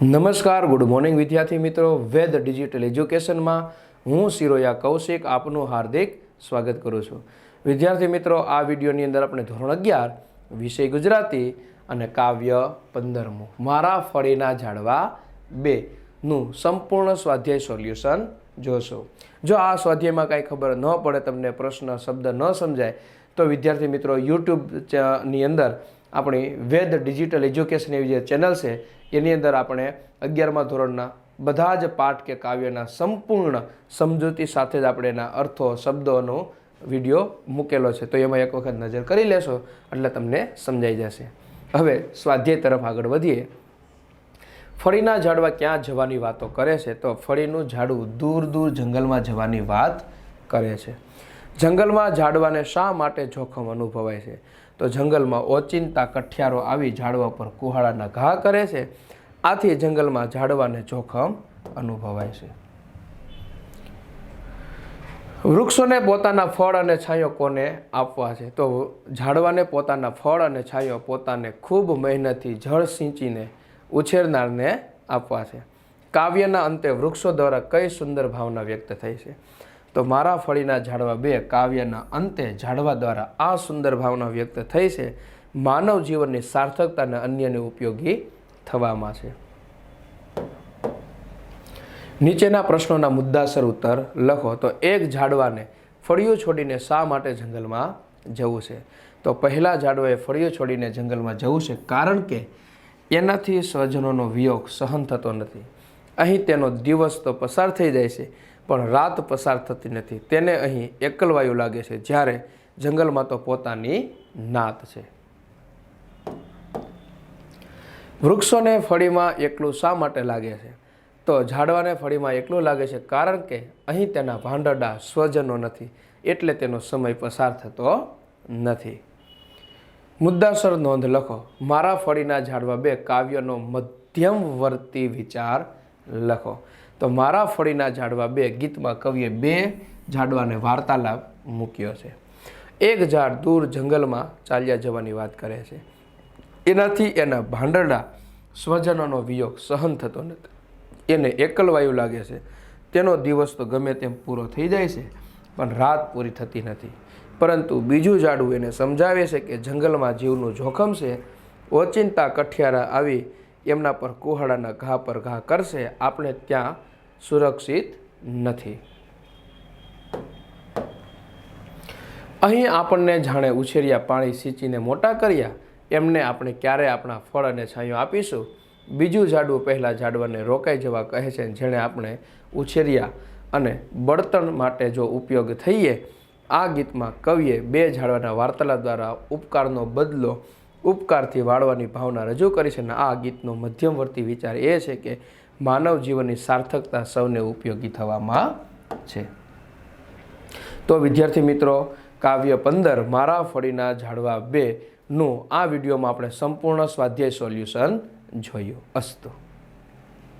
નમસ્કાર, good morning વિદ્યાર્થી મિત્રો. વેદ ડિજિટલ એજ્યુકેશનમાં હું શિરોયા કૌશિક આપનું હાર્દિક સ્વાગત કરું છું. વિદ્યાર્થી મિત્રો, આ વિડીયોની અંદર આપણે ધોરણ 11 વિષય ગુજરાતી અને કાવ્ય 15મું મારા ફળીના ઝાડવા 2 નું સંપૂર્ણ સ્વાધ્યાય સોલ્યુશન જોશો. જો આ સ્વાધ્યાયમાં કાંઈ ખબર ન પડે, તમને પ્રશ્ન શબ્દ ન સમજાય, તો વિદ્યાર્થી મિત્રો યુટ્યુબની અંદર આપણી વેદ ડિજિટલ એજ્યુકેશન એવી જે ચેનલ છે એની અંદર આપણે 11મા ધોરણના બધા જ પાઠ કે કાવ્યના સંપૂર્ણ સમજૂતી સાથે જ આપણે એના અર્થો શબ્દોનો વિડીયો મૂકેલો છે. તો એમાં એક વખત નજર કરી લેશો એટલે તમને સમજાઈ જશે. હવે સ્વાધ્યાય તરફ આગળ વધીએ. ફળીના ઝાડવા ક્યાં જવાની વાતો કરે છે? તો ફળીનું ઝાડવું દૂર દૂર જંગલમાં જવાની વાત કરે છે. જંગલમાં ઝાડવાને શા માટે જોખમ અનુભવાય છે? તો જંગલમાં ઓચિંતા કઠિયારો આવી ઝાડવા પર કુહાડાના ઘા કરે છે. આથી જંગલમાં ઝાડવાને જોખમ અનુભવાય છે. વૃક્ષોને પોતાના ફળ અને છાંયો કોને આપવા છે? તો ઝાડવાને પોતાના ફળ અને છાંયો પોતાને ખૂબ મહેનતથી જળ સિંચીને ઉછેરનારને આપવા છે. કાવ્યના અંતે વૃક્ષો દ્વારા કઈ સુંદર ભાવના વ્યક્ત થઈ છે? તો મારા ફળીના ઝાડવા 2 કાવ્યના અંતે ઝાડવા દ્વારા આ સુંદર ભાવના વ્યક્ત થઈ છે. માનવ જીવનની સાર્થકતા અને અન્યને ઉપયોગી થવામાં છે. નીચેના પ્રશ્નોના મુદ્દાસર ઉત્તર લખો. તો એક ઝાડવાને ફળિયું છોડીને શા માટે જંગલમાં જવું છે? તો પહેલા ઝાડવાએ ફળિયું છોડીને જંગલમાં જવું છે કારણ કે એનાથી સ્વજનોનો વિયોગ સહન થતો નથી. અહીં તેનો દિવસ તો પસાર થઈ જાય છે પણ રાત પસાર થતી નથી. તેને અહીં એકલવાયું લાગે છે, જ્યારે જંગલમાં તો પોતાની નાત છે. વૃક્ષોને ફળીમાં એકલું શા માટે લાગે છે? તો ઝાડવાને ફળીમાં એકલું લાગે છે કારણ કે અહીં તેના ભાંડરડા સ્વજનો નથી, એટલે તેનો સમય પસાર થતો નથી. મુદ્દાસર નોંધ લખો. મારા ફળીના ઝાડવા 2 કાવ્યનો મધ્યમવર્તી વિચાર લખો. તો મારા ફળીના ઝાડવા 2 ગીતમાં કવિએ 2 ઝાડવાને વાર્તાલાપ મૂક્યો છે. એક ઝાડ દૂર જંગલમાં ચાલ્યા જવાની વાત કરે છે. એનાથી એના ભાંડરડા સ્વજનોનો વિયોગ સહન થતો નથી. એને એકલવાયું લાગે છે. તેનો દિવસ તો ગમે તેમ પૂરો થઈ જાય છે પણ રાત પૂરી થતી નથી. પરંતુ બીજું ઝાડવું એને સમજાવે છે કે જંગલમાં જીવનું જોખમ છે. ઓચિંતા કઠિયારા આવી એમના પર કુહાડાના ઘા પર ઘા કરશે. આપણે ત્યાં સુરક્ષિત નથી. અહીં આપણને જાણે ઉછેર્યા, પાણી સિંચીને મોટા કર્યા, એમને આપણે ક્યારે આપણા ફળ અને છાંયો આપીશું? બીજું ઝાડવું પહેલાં ઝાડવાને રોકાઈ જવા કહે છે. જેણે આપણે ઉછેર્યા અને બળતણ માટે જો ઉપયોગ થઈએ. આ ગીતમાં કવિએ 2 ઝાડવાના વાર્તાલાપ દ્વારા ઉપકારનો બદલો ઉપકારથી વાળવાની ભાવના રજૂ કરી છે. અને આ ગીતનો મધ્યમવર્તી વિચાર એ છે કે માનવ જીવનની સાર્થકતા સૌને ઉપયોગી થવામાં છે. તો વિદ્યાર્થી મિત્રો, કાવ્ય 15 મારા ફળીના ઝાડવા 2 નું આ વિડીયોમાં આપણે સંપૂર્ણ સ્વાધ્યાય સોલ્યુશન જોયું. અસ્તુ.